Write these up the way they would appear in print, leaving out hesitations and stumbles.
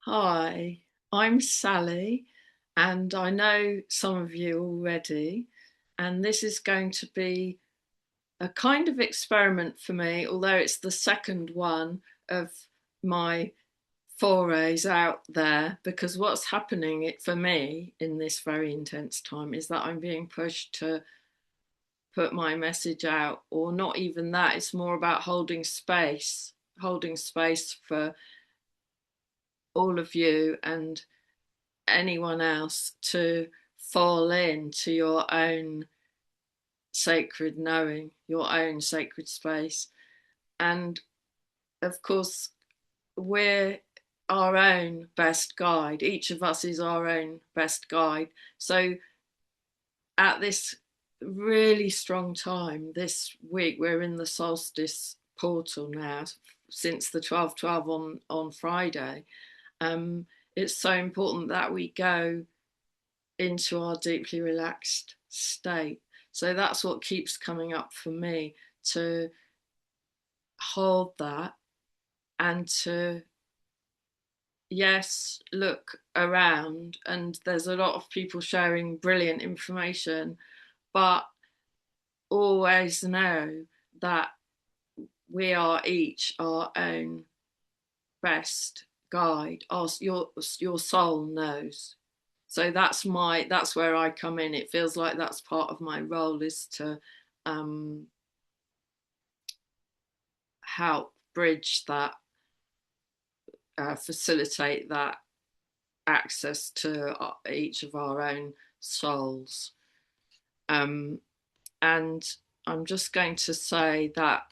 Hi, I'm Sally, and I know some of you already. And this is going to be a kind of experiment for me, although it's the second one of my forays out there. Because what's happening for me in this very intense time is that I'm being pushed to put my message out, or not even that, it's more about holding space for all of you and anyone else to fall into your own sacred knowing, your own sacred space. And of course, we're our own best guide. Each of us is our own best guide. So at this really strong time this week, we're in the solstice portal now since the 12:12 on Friday. Um, it's so important that we go into our deeply relaxed state. So that's what keeps coming up for me, to hold that and to, yes, look around. And there's a lot of people sharing brilliant information, but always know that we are each our own best guide. Your soul knows. So that's where I come in. It feels like that's part of my role, is to um, help bridge that, facilitate that access to each of our own souls. Um, and I'm just going to say that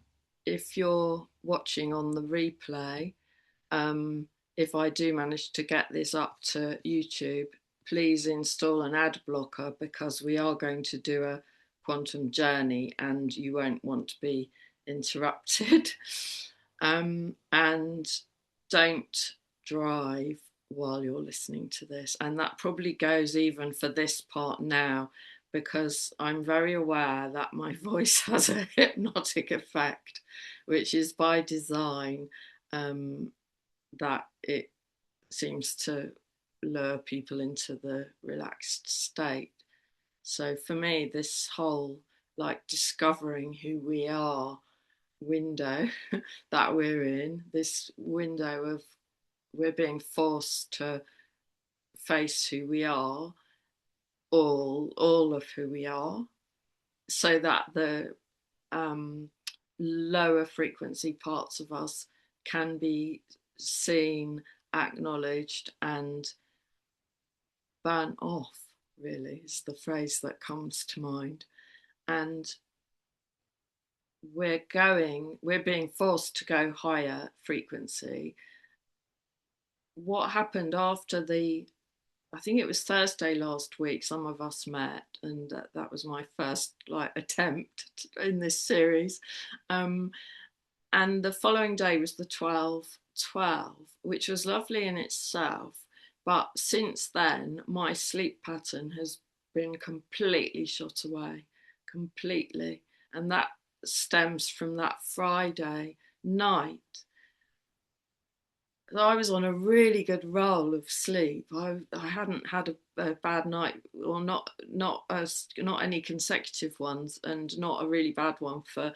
if you're watching on the replay, um, if I do manage to get this up to YouTube, please install an ad blocker, because we are going to do a quantum journey and you won't want to be interrupted. And don't drive while you're listening to this. And that probably goes even for this part now, because I'm very aware that my voice has a hypnotic effect, which is by design. That it seems to lure people into the relaxed state. So for me, this whole like discovering who we are window that we're in, this window of we're being forced to face who we are, all of who we are, so that the um, lower frequency parts of us can be seen, acknowledged, and burn off, really, is the phrase that comes to mind. And we're being forced to go higher frequency. What happened after I think it was Thursday last week, some of us met, and that was my first like attempt in this series. Um, and the following day was the 12:12, which was lovely in itself. But since then, my sleep pattern has been completely shot away, completely. And that stems from that Friday night. I was on a really good roll of sleep. I hadn't had a bad night, or not any consecutive ones, and not a really bad one for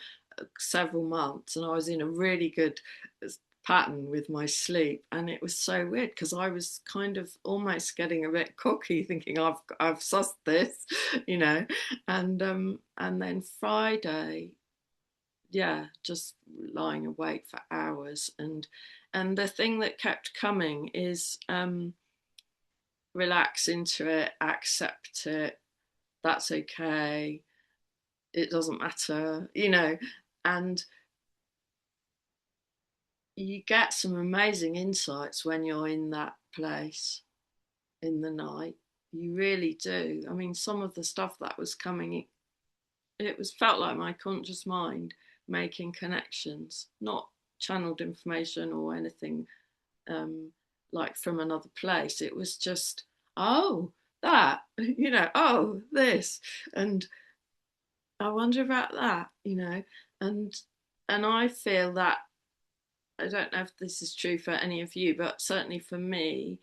several months. And I was in a really good pattern with my sleep, and it was so weird because I was kind of almost getting a bit cocky, thinking I've sussed this, you know. And then Friday, yeah, just lying awake for hours. And the thing that kept coming is, relax into it, accept it, that's okay, it doesn't matter, you know. And you get some amazing insights when you're in that place in the night. You really do. I mean, some of the stuff that was coming, it was felt like my conscious mind making connections, not channeled information or anything, um, like from another place. It was just, oh, that, oh, this, and I wonder about that, and I feel that I don't know if this is true for any of you, but certainly for me,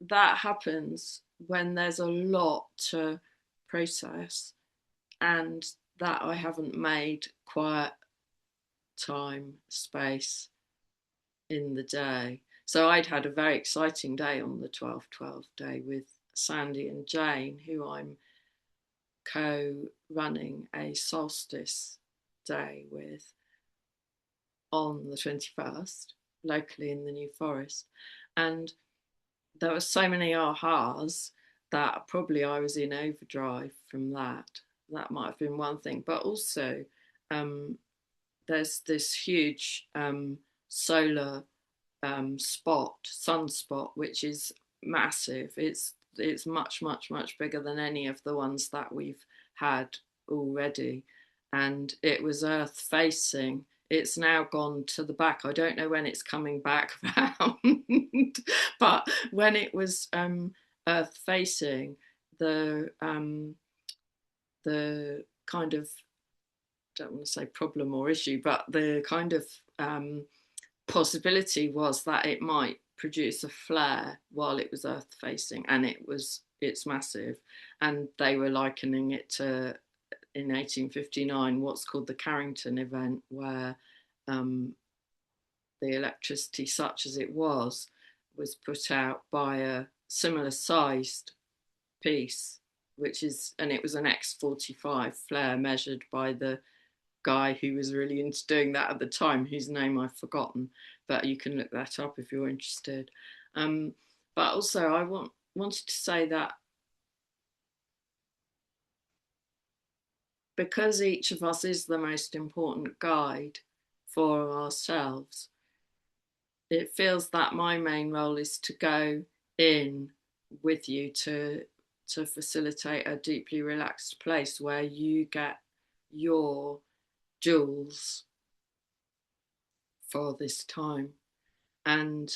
that happens when there's a lot to process and that I haven't made quiet time, space in the day. So I'd had a very exciting day on the 12/12 day with Sandy and Jane, who I'm co running a solstice day with on the 21st, locally in the New Forest. And there were so many ahas that probably I was in overdrive from that. That might have been one thing. But also, um, there's this huge solar sunspot, which is massive. It's much, much, much bigger than any of the ones that we've had already. And it was Earth facing. It's now gone to the back. I don't know when it's coming back round, but when it was Earth facing, the kind of, don't want to say problem or issue, but the kind of possibility was that it might produce a flare while it was Earth facing, and it's massive. And they were likening it to, in 1859, what's called the Carrington event, where um, the electricity, such as it was put out by a similar sized piece, and it was an X45 flare measured by the guy who was really into doing that at the time, whose name I've forgotten, but you can look that up if you're interested. But also, wanted to say that because each of us is the most important guide for ourselves, it feels that my main role is to go in with you to facilitate a deeply relaxed place where you get your jewels for this time. And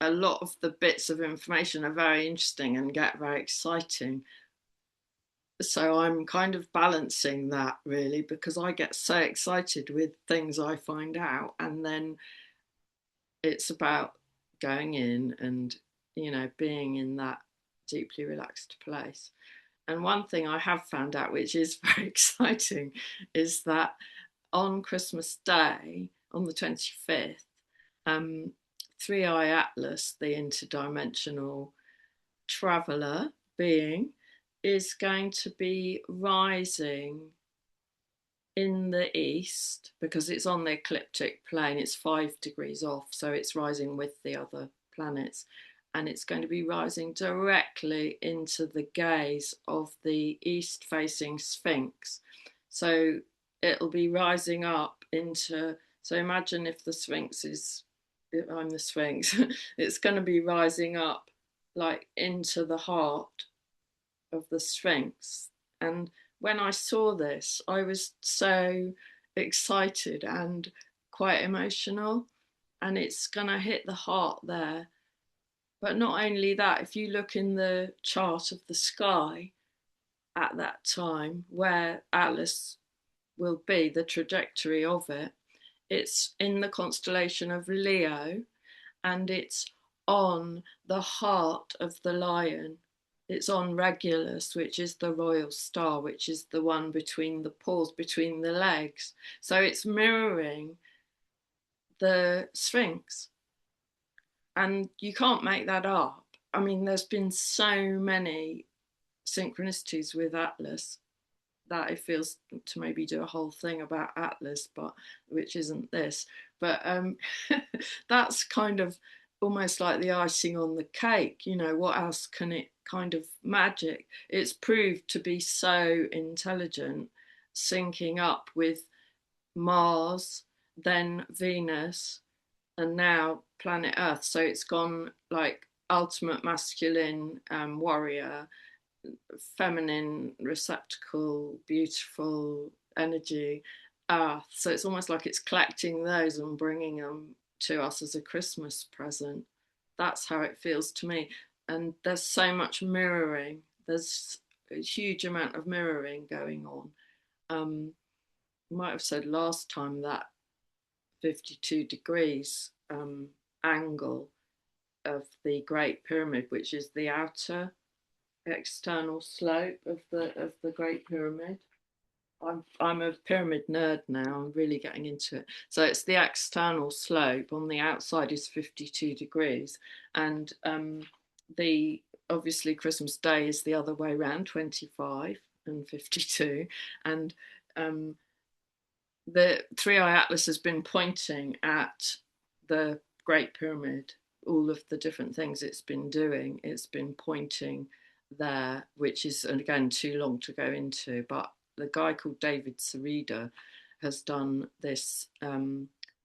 a lot of the bits of information are very interesting and get very exciting. So I'm kind of balancing that really, because I get so excited with things I find out, and then it's about going in and, being in that deeply relaxed place. And one thing I have found out, which is very exciting, is that on Christmas Day, on the 25th, um, Three Eye Atlas, the interdimensional traveller being, is going to be rising in the east because it's on the ecliptic plane. It's 5 degrees off, so it's rising with the other planets. And it's going to be rising directly into the gaze of the east facing Sphinx. So it'll be rising up into, so imagine if the Sphinx is, if I'm the Sphinx, it's going to be rising up like into the heart of the Sphinx. And when I saw this, I was so excited and quite emotional. And it's going to hit the heart there. But not only that, if you look in the chart of the sky at that time, where Atlas will be, the trajectory of it, it's in the constellation of Leo, and it's on the heart of the lion. It's on Regulus, which is the royal star, which is the one between the paws, between the legs. So it's mirroring the Sphinx. And you can't make that up. I mean, there's been so many synchronicities with Atlas that it feels to maybe do a whole thing about Atlas, but which isn't this. But that's kind of almost like the icing on the cake. What else can it kind of magic? It's proved to be so intelligent, syncing up with Mars, then Venus, and now planet Earth. So it's gone like ultimate masculine warrior, feminine receptacle, beautiful energy, Earth. So it's almost like it's collecting those and bringing them to us as a Christmas present. That's how it feels to me. And there's so much mirroring. There's a huge amount of mirroring going on. might have said last time that 52 degrees angle of the Great Pyramid, which is the outer external slope of the Great Pyramid. I'm a pyramid nerd now. I'm really getting into it. So it's the external slope. On the outside is 52 degrees, and the obviously Christmas Day is the other way around, 25 and 52, and um, the Three Eye Atlas has been pointing at the Great Pyramid, all of the different things it's been doing. It's been pointing there, which is, and again, too long to go into, but the guy called David Sarida has done this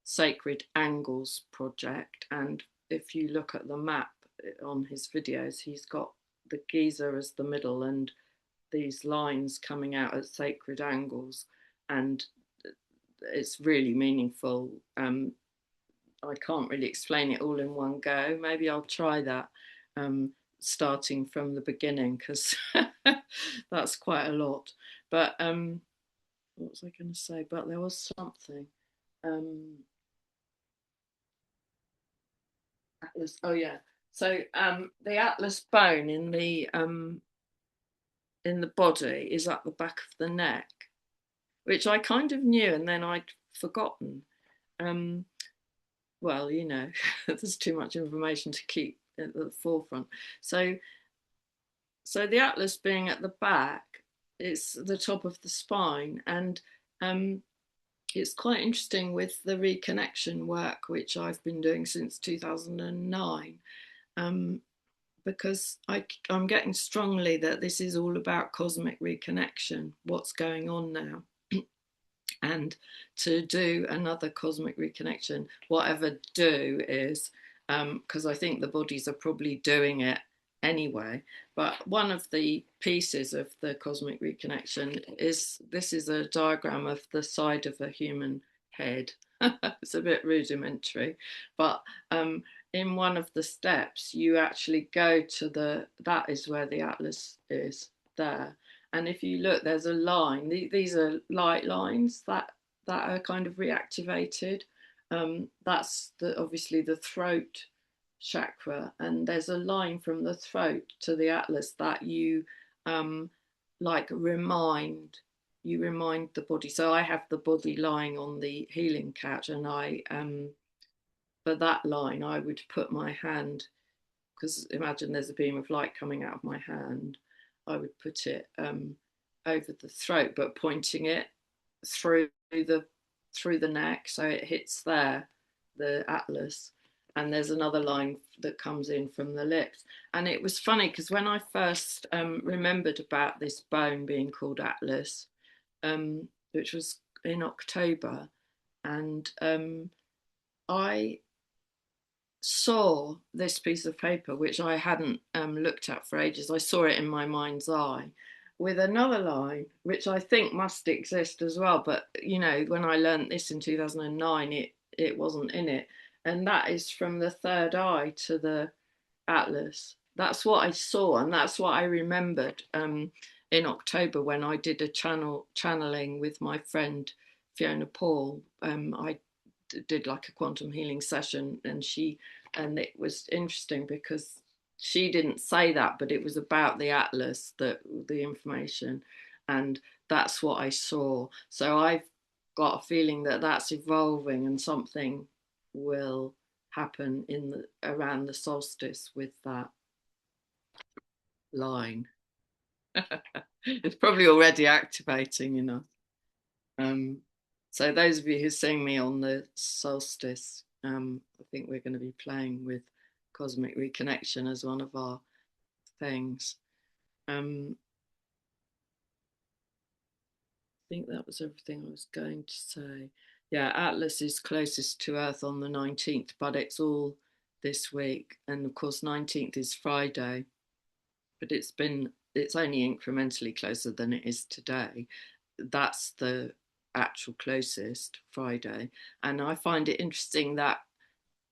Sacred Angles project. And if you look at the map on his videos, he's got the Giza as the middle and these lines coming out at sacred angles. And it's really meaningful. I can't really explain it all in one go. Maybe I'll try that, starting from the beginning, because that's quite a lot. But what was I going to say? But there was something. Atlas. Oh yeah. So the atlas bone in the body is at the back of the neck, which I kind of knew and then I'd forgotten. Um, well, there's too much information to keep at the forefront. So, so the atlas being at the back, it's the top of the spine, and it's quite interesting with the reconnection work, which I've been doing since 2009, because I'm getting strongly that this is all about cosmic reconnection, what's going on now. And to do another cosmic reconnection, whatever do is, because I think the bodies are probably doing it anyway. But one of the pieces of the cosmic reconnection is, this is a diagram of the side of a human head. It's a bit rudimentary, but in one of the steps, you actually go to that is where the atlas is there. And if you look, there's a line. These are light lines that are kind of reactivated. That's obviously the throat chakra, and there's a line from the throat to the atlas that you like remind. You remind the body. So I have the body lying on the healing couch, and I for that line I would put my hand, because imagine there's a beam of light coming out of my hand. I would put it over the throat, but pointing it through the neck, so it hits there, the atlas. And there's another line that comes in from the lips. And it was funny because when I first remembered about this bone being called atlas, which was in October, and I saw this piece of paper, which I hadn't looked at for ages. I saw it in my mind's eye with another line, which I think must exist as well. But, when I learned this in 2009, it wasn't in it. And that is from the third eye to the atlas. That's what I saw, and that's what I remembered in October when I did a channeling with my friend Fiona Paul. I did like a quantum healing session, and it was interesting because she didn't say that, but it was about the atlas, the information, and that's what I saw. So I've got a feeling that that's evolving, and something will happen around the solstice with that line. It's probably already activating. Um, so those of you who sing me on the solstice, I think we're going to be playing with cosmic reconnection as one of our things. I think that was everything I was going to say. Yeah, Atlas is closest to Earth on the 19th, but it's all this week. And of course, 19th is Friday, but it's only incrementally closer than it is today. That's the actual closest Friday. And I find it interesting that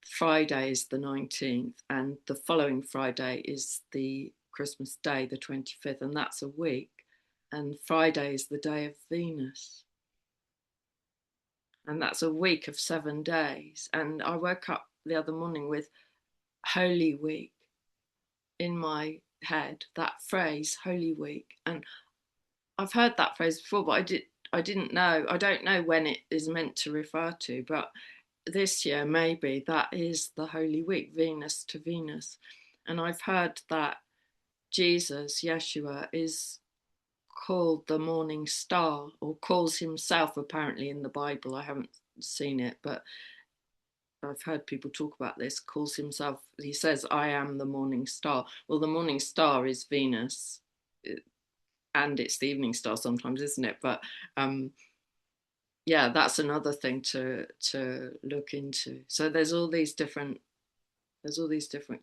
Friday is the 19th and the following Friday is the Christmas Day, the 25th, and that's a week. And Friday is the day of Venus. and that's a week of 7 days. And I woke up the other morning with Holy Week in my head, that phrase, Holy Week. And I've heard that phrase before, but I don't know when it is meant to refer to, but this year maybe that is the Holy Week, Venus to Venus. And I've heard that Jesus, Yeshua, is called the morning star, or calls himself apparently in the Bible. I haven't seen it, but I've heard people talk about this. Calls himself, he says, I am the morning star. Well, the morning star is Venus, and it's the evening star sometimes, isn't it? But yeah, that's another thing to look into. So there's all these different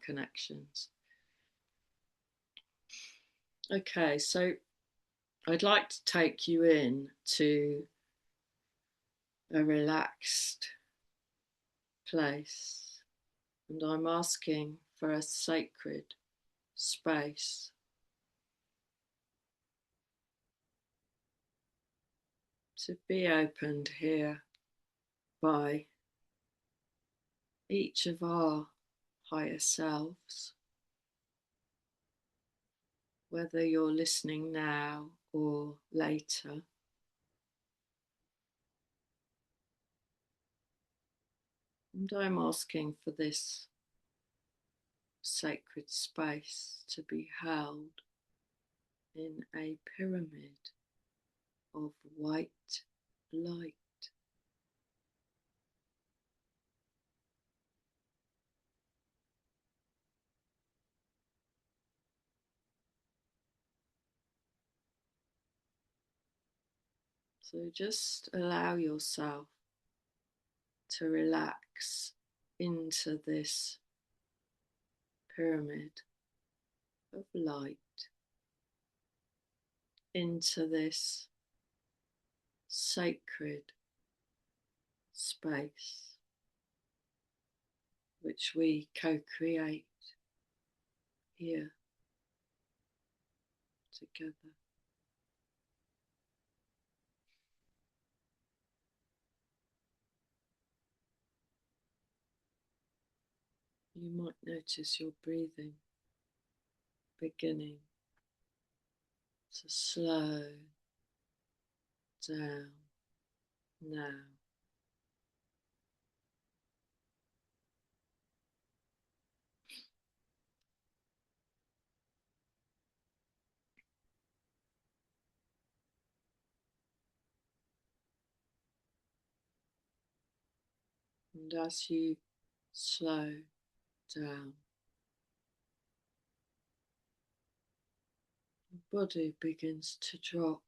connections. Okay, so I'd like to take you in to a relaxed place, and I'm asking for a sacred space to be opened here by each of our higher selves, whether you're listening now or later. And I'm asking for this sacred space to be held in a pyramid of white light. So just allow yourself to relax into this pyramid of light, into this sacred space which we co-create here together. You might notice your breathing beginning to slow down now. And as you slow down, the body begins to drop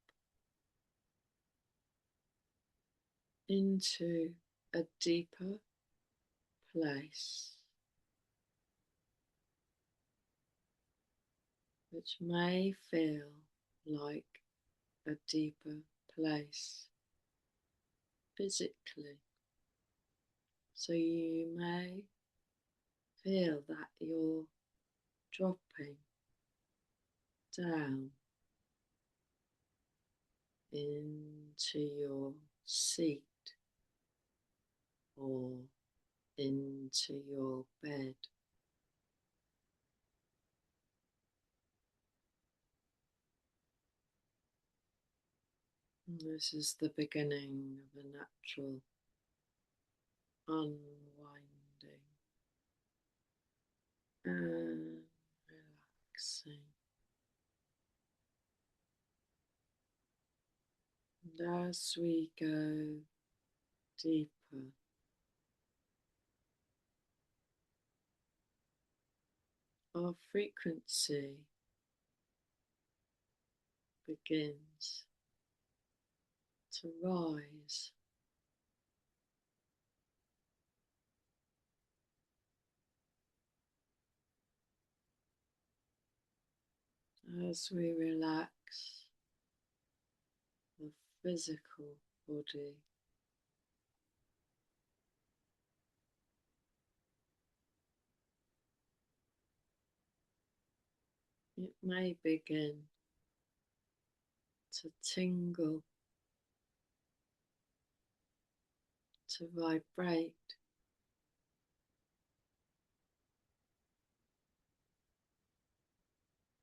into a deeper place, which may feel like a deeper place physically. So you may feel that you're dropping down into your seat or into your bed. And this is the beginning of a natural unwinding and relaxing. And as we go deeper, our frequency begins to rise. As we relax the physical body, it may begin to tingle to vibrate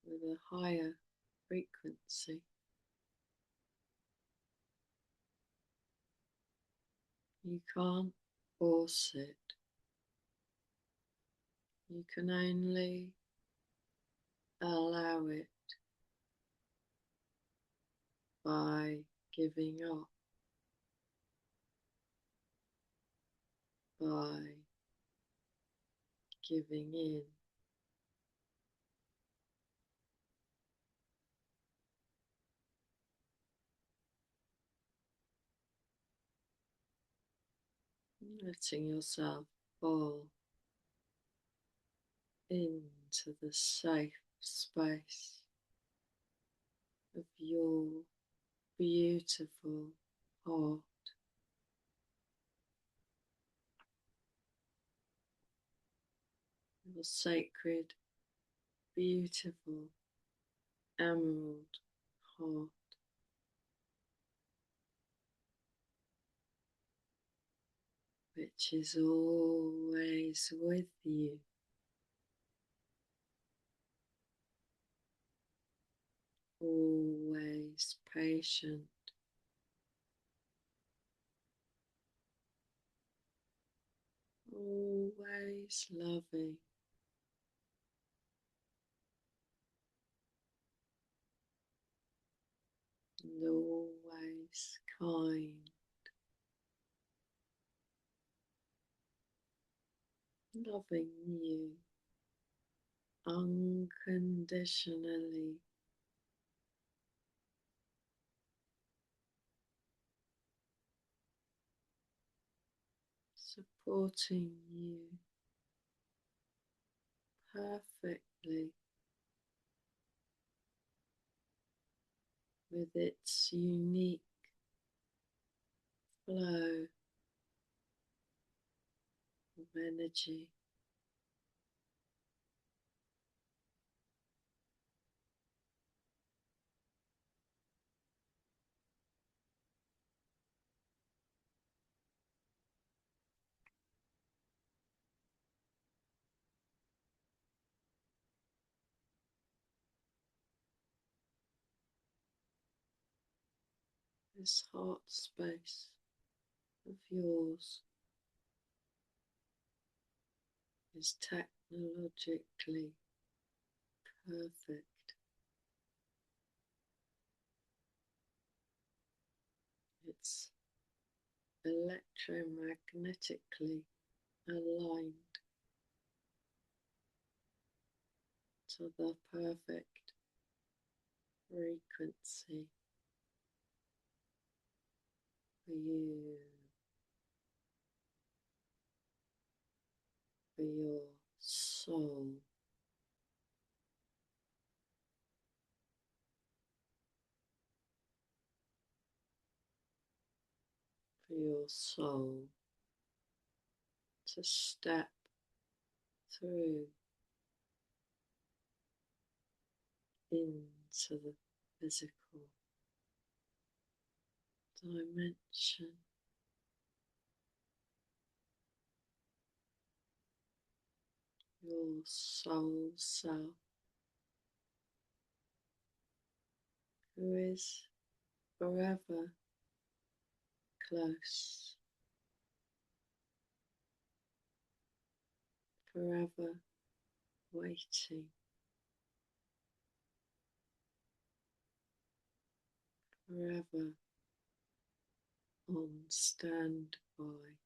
with a higher frequency. You can't force it. You can only allow it by giving up, by giving in. Letting yourself fall into the safe space of your beautiful heart, your sacred, beautiful emerald heart, which is always with you, always patient, always loving, and always kind, loving you unconditionally, supporting you perfectly with its unique flow of energy. This heart space of yours is technologically perfect. It's electromagnetically aligned to the perfect frequency for you, for your soul, for your soul to step through into the physical dimension, your soul self, who is forever close, forever waiting, forever on standby,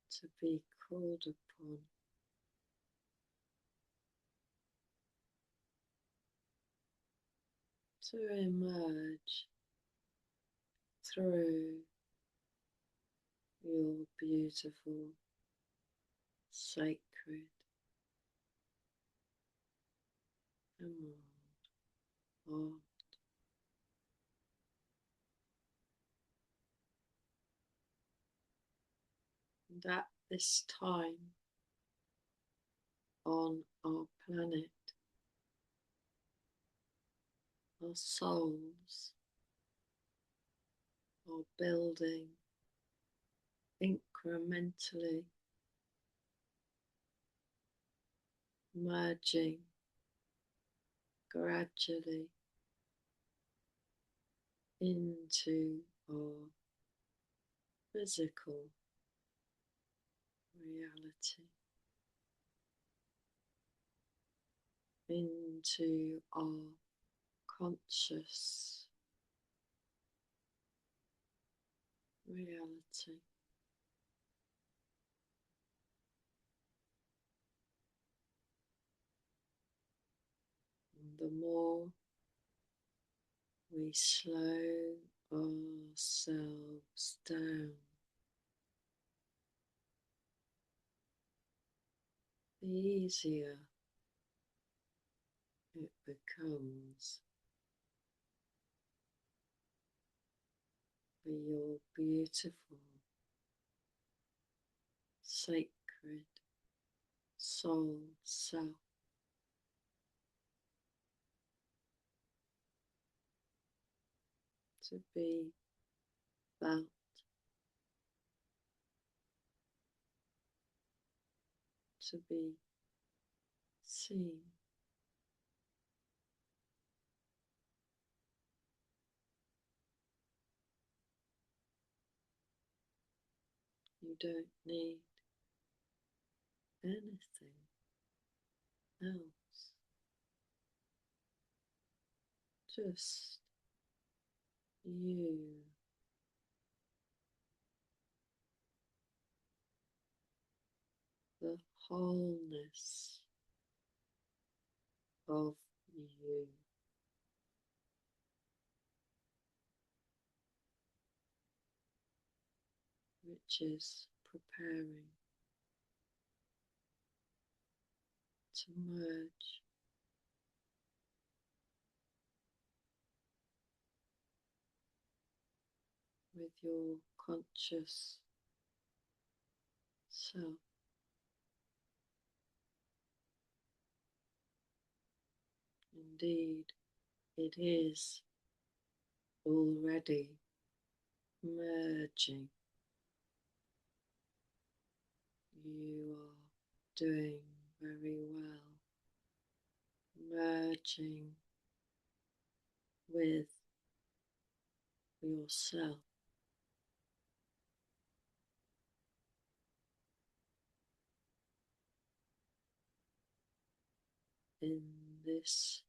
to be called upon to emerge through your beautiful, sacred emerald heart. And at this time on our planet, Our souls are building incrementally, merging gradually into our physical reality, into our conscious reality. And the more we slow ourselves down, the easier it becomes for your beautiful, sacred soul self to be felt, to be seen. You don't need anything else, just you, the wholeness of you, which is preparing to merge with your conscious self. Indeed, it is already merging. You are doing very well, merging with yourself in this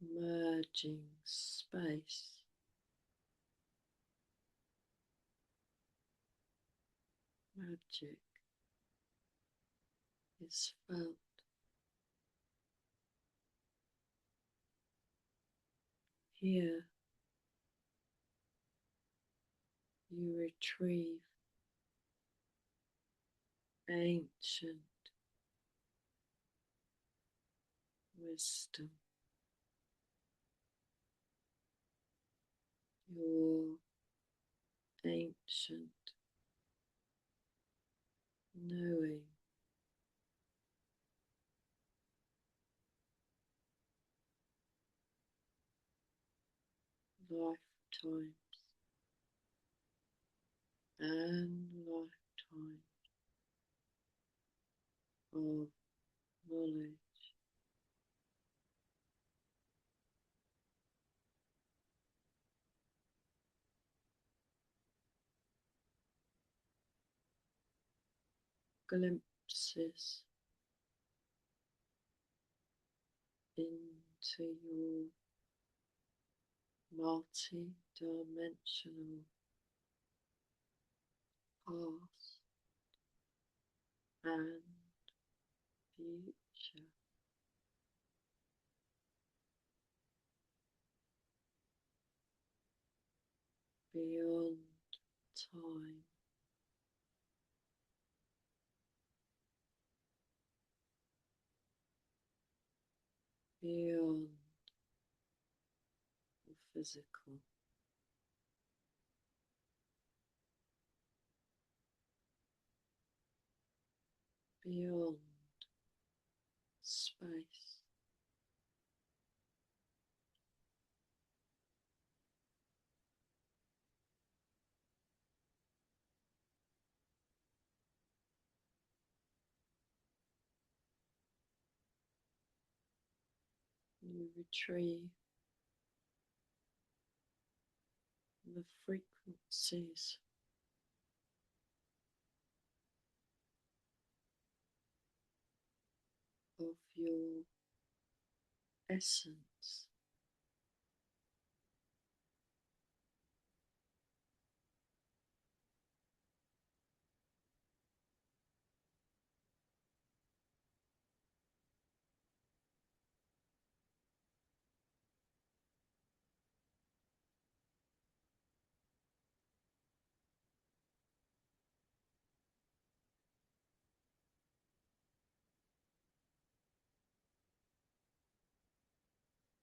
merging space. Magic is felt here. You retrieve ancient wisdom, your ancient knowing, lifetimes and lifetimes of knowledge, glimpses into your multi-dimensional past and future, beyond time, beyond the physical, beyond space, you retrieve the frequencies of your essence.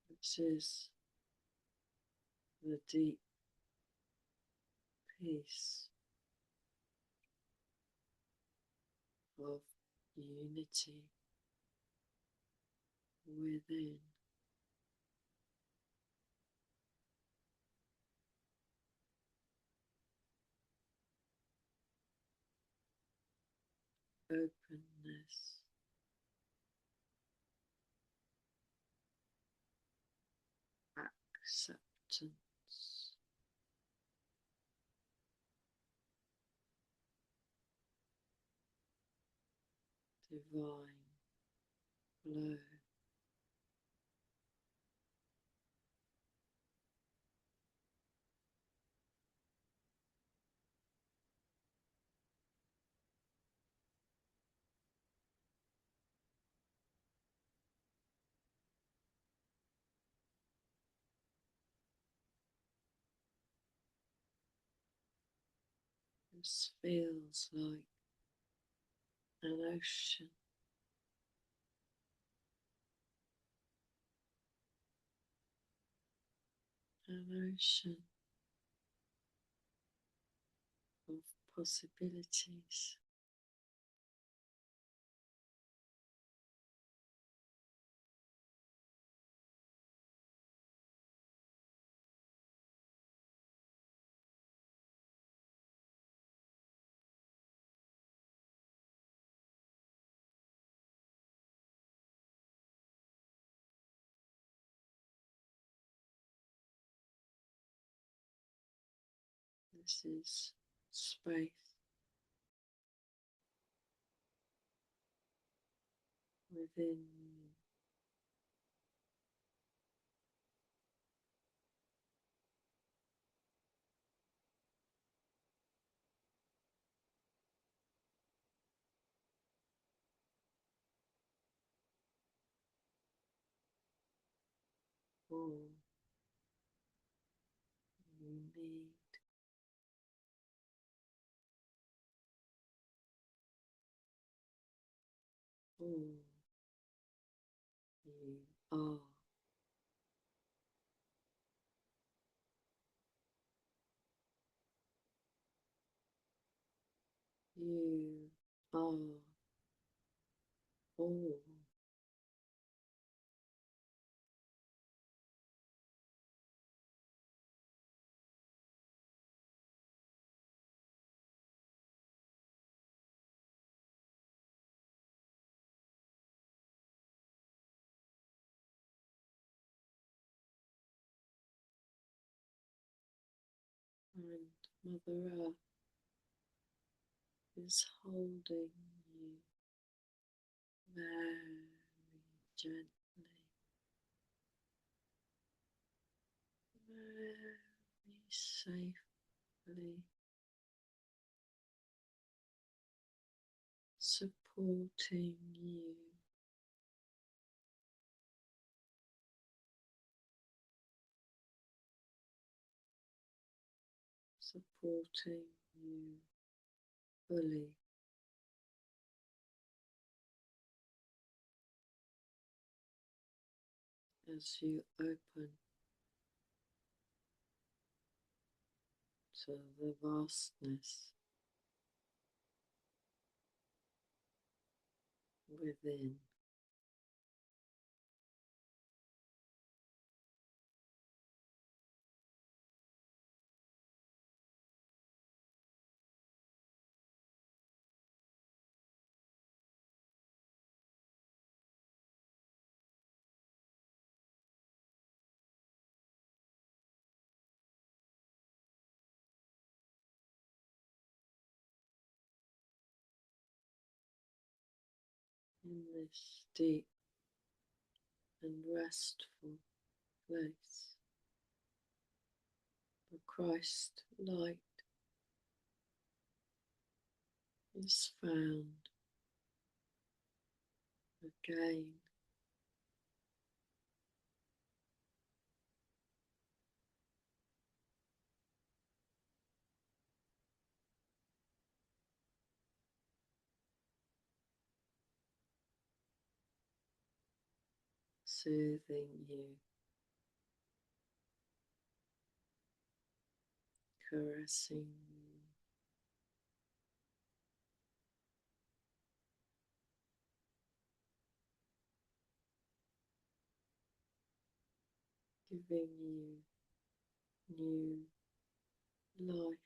This is the deep peace of unity within. Openness, acceptance, divine flow. This feels like an ocean, an ocean of possibilities. This is space within you. All you need all you are. You are all. And Mother Earth is holding you very gently, very safely, supporting you, supporting you fully. As you open to the vastness within. in this deep and restful place. The Christ light is found again. Soothing you, caressing you, giving you new life.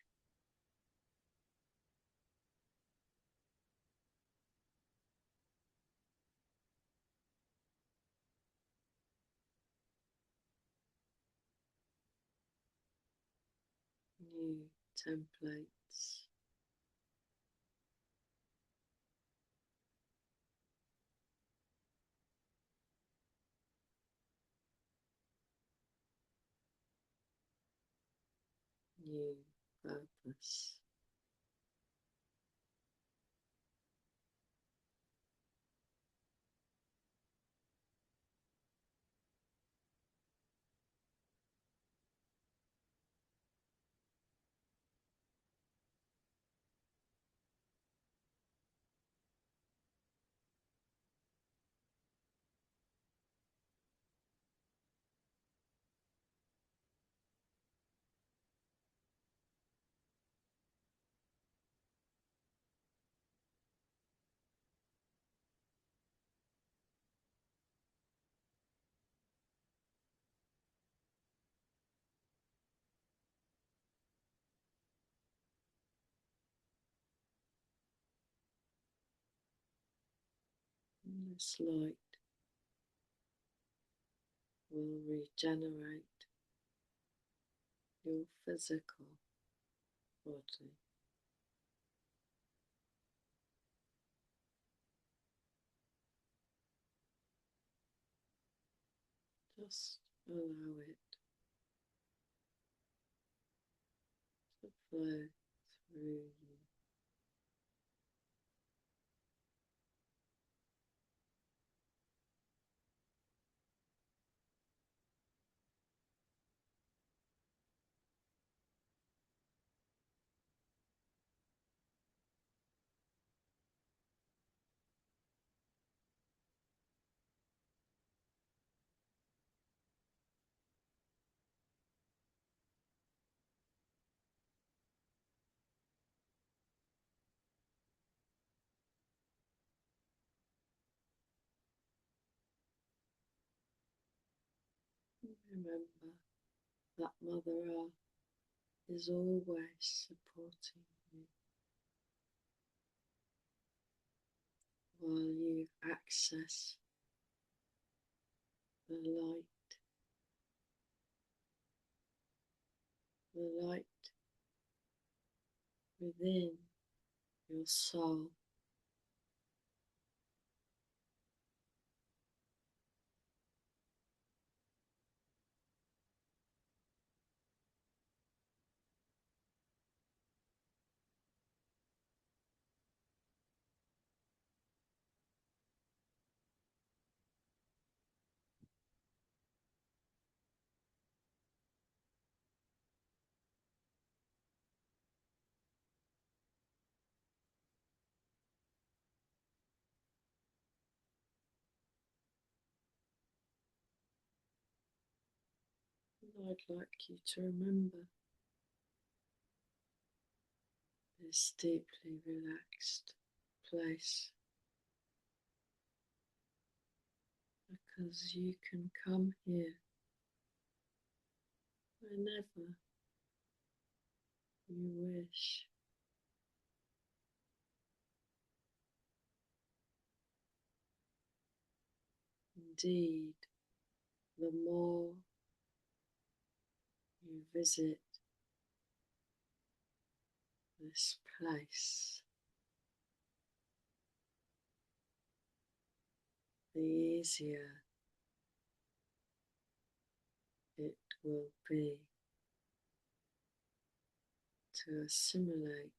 New templates, new purpose. And this light will regenerate your physical body. Just allow it to flow through you. Remember that Mother Earth is always supporting you while you access the light within your soul. And I'd like you to remember this deeply relaxed place, because you can come here whenever you wish. Indeed, the more you visit this place, the easier it will be to assimilate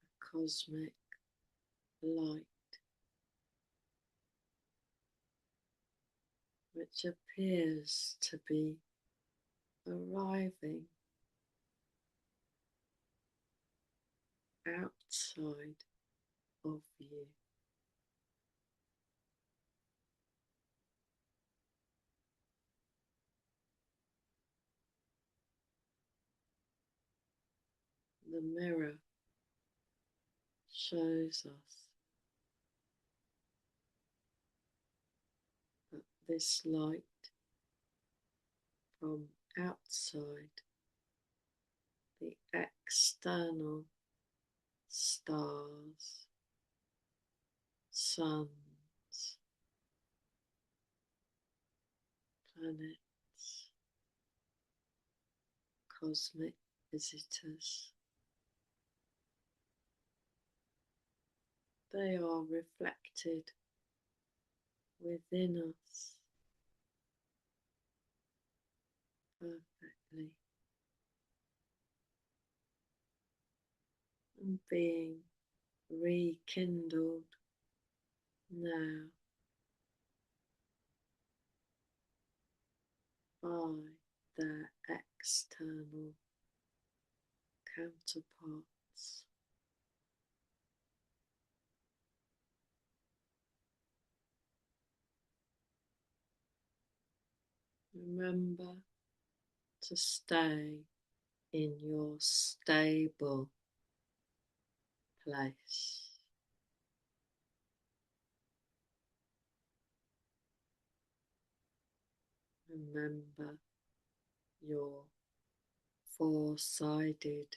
the cosmic light which appears to be arriving outside of you. The mirror shows us that this light from outside the external stars, suns, planets, cosmic visitors. They are reflected within us perfectly and being rekindled now by their external counterparts. Remember to stay in your stable place. Remember your four-sided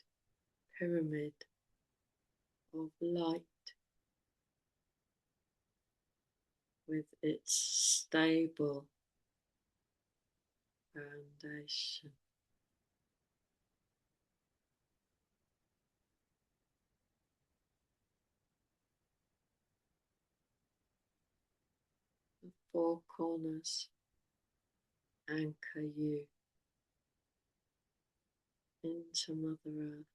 pyramid of light with its stable foundation. The four corners anchor you into Mother Earth.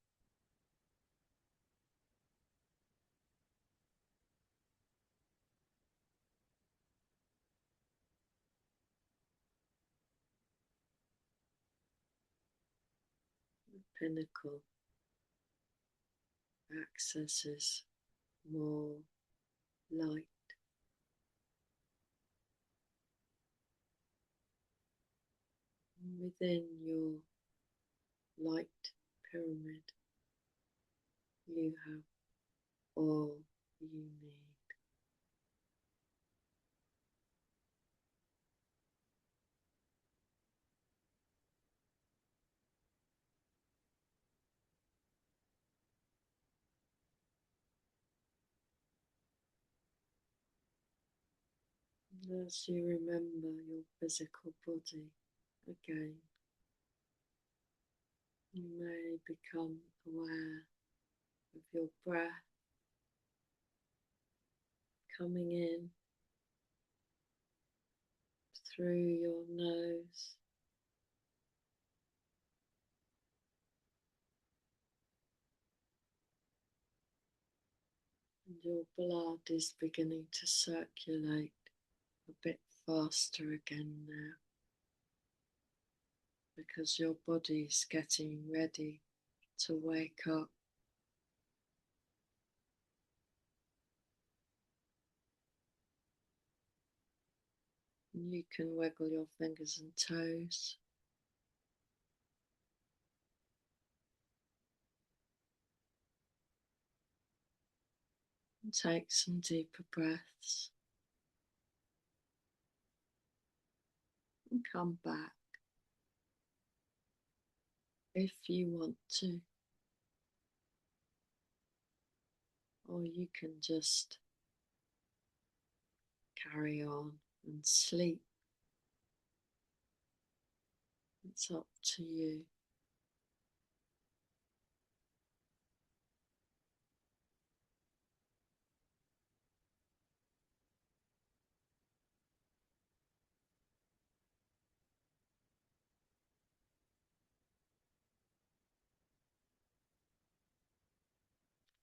The pinnacle accesses more light. Within your light pyramid, you have all you need. And as you remember your physical body again, you may become aware of your breath coming in through your nose and your blood is beginning to circulate a bit faster again now because your body's getting ready to wake up. And you can wiggle your fingers and toes. And take some deeper breaths. And come back if you want to. Or you can just carry on and sleep. It's up to you.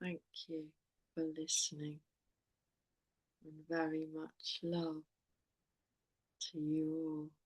Thank you for listening, and very much love to you all.